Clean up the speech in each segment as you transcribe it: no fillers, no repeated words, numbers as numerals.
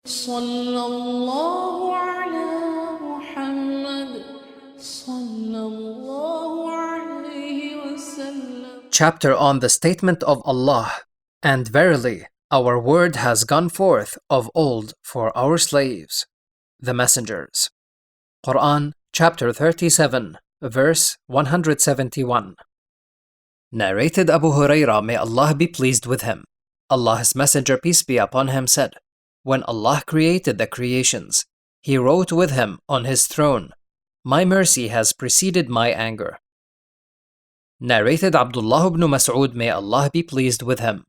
صلى الله على محمد صلى الله عليه وسلم. Chapter on the statement of Allah. And verily, our word has gone forth of old for our slaves, the messengers. Quran, chapter 37, verse 171. Narrated Abu Hurairah, may Allah be pleased with him. Allah's Messenger, peace be upon him, said, when Allah created the creations, He wrote with Him on His throne, my mercy has preceded my anger. Narrated Abdullah ibn Mas'ud, may Allah be pleased with him.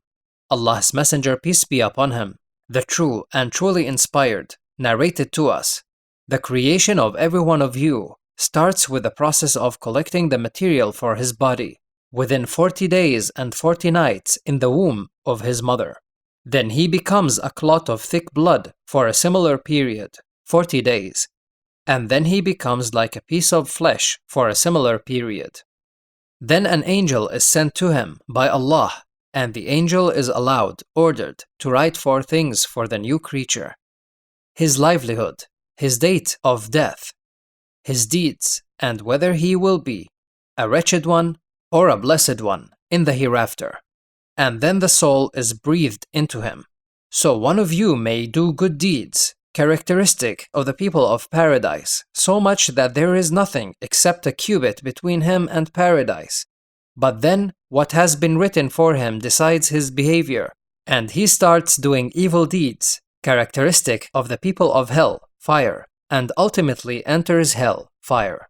Allah's Messenger, peace be upon him, the true and truly inspired, narrated to us, the creation of every one of you starts with the process of collecting the material for his body within 40 days and 40 nights in the womb of his mother. Then he becomes a clot of thick blood for a similar period, 40 days, and then he becomes like a piece of flesh for a similar period. Then an angel is sent to him by Allah, and the angel is ordered to write 4 things for the new creature: his livelihood, his date of death, his deeds, and whether he will be a wretched one or a blessed one in the hereafter. And then the soul is breathed into him. So one of you may do good deeds, characteristic of the people of paradise, so much that there is nothing except a cubit between him and paradise. But then what has been written for him decides his behavior, and he starts doing evil deeds, characteristic of the people of hell, fire, and ultimately enters hell, fire.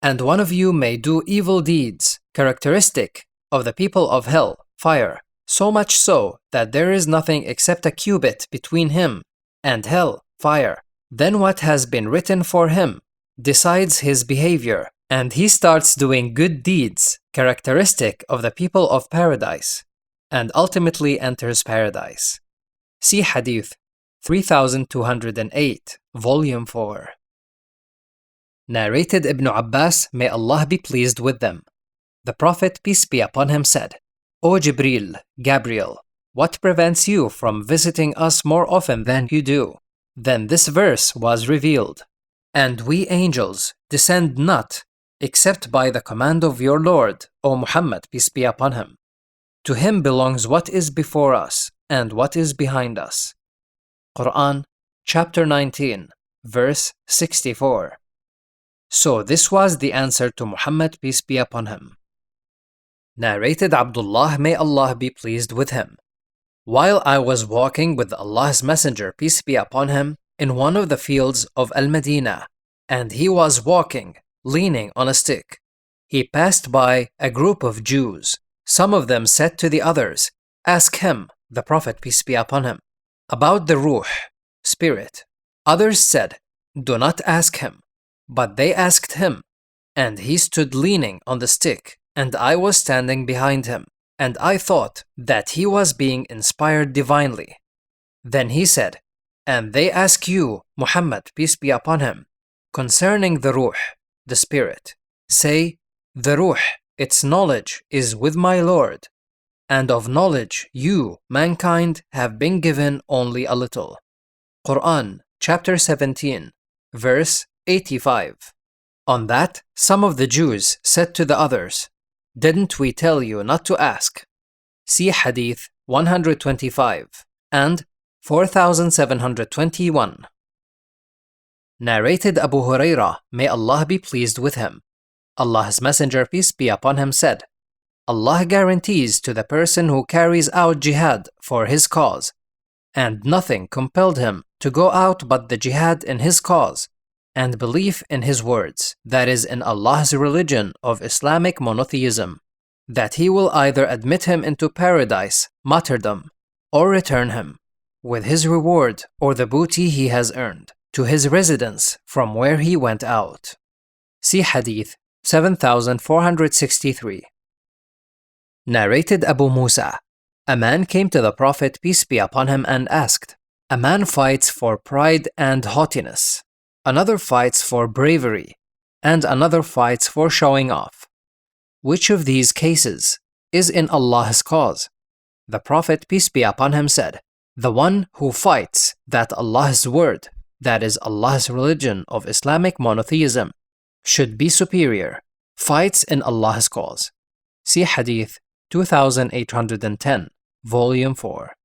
And one of you may do evil deeds, characteristic of the people of hell, fire, so much so that there is nothing except a cubit between him and hell, fire. Then what has been written for him decides his behavior, and he starts doing good deeds, characteristic of the people of paradise, and ultimately enters paradise. See Hadith 3208, Volume 4. Narrated Ibn Abbas, may Allah be pleased with them. The Prophet, peace be upon him, said, O Jibril, Gabriel, what prevents you from visiting us more often than you do? Then this verse was revealed. And we angels descend not, except by the command of your Lord, O Muhammad, peace be upon him. To him belongs what is before us and what is behind us. Quran, chapter 19, verse 64. So this was the answer to Muhammad, peace be upon him. Narrated Abdullah, may Allah be pleased with him. While I was walking with Allah's Messenger, peace be upon him, in one of the fields of Al-Madinah, and he was walking, leaning on a stick, he passed by a group of Jews. Some of them said to the others, ask him, the Prophet, peace be upon him, about the ruh, spirit. Others said, do not ask him. But they asked him, and he stood leaning on the stick, and I was standing behind him, and I thought that he was being inspired divinely. Then he said, and they ask you, Muhammad, peace be upon him, concerning the ruh, the spirit. Say, the ruh, its knowledge is with my Lord, and of knowledge you, mankind, have been given only a little. Quran, chapter 17, verse 85. On that, some of the Jews said to the others, didn't we tell you not to ask? See Hadith 125 and 4721. Narrated Abu Hurairah, may Allah be pleased with him. Allah's Messenger, peace be upon him, said, Allah guarantees to the person who carries out jihad for his cause, and nothing compelled him to go out but the jihad in his cause, and belief in his words, that is in Allah's religion of Islamic Monotheism, that he will either admit him into paradise, martyrdom, or return him, with his reward or the booty he has earned, to his residence from where he went out. See Hadith 7463. Narrated Abu Musa, a man came to the Prophet, peace be upon him, and asked, a man fights for pride and haughtiness, another fights for bravery, and another fights for showing off. Which of these cases is in Allah's cause? The Prophet, peace be upon him, said, The one who fights that Allah's word, that is Allah's religion of Islamic monotheism, should be superior, fights in Allah's cause. See Hadith 2810, Volume 4.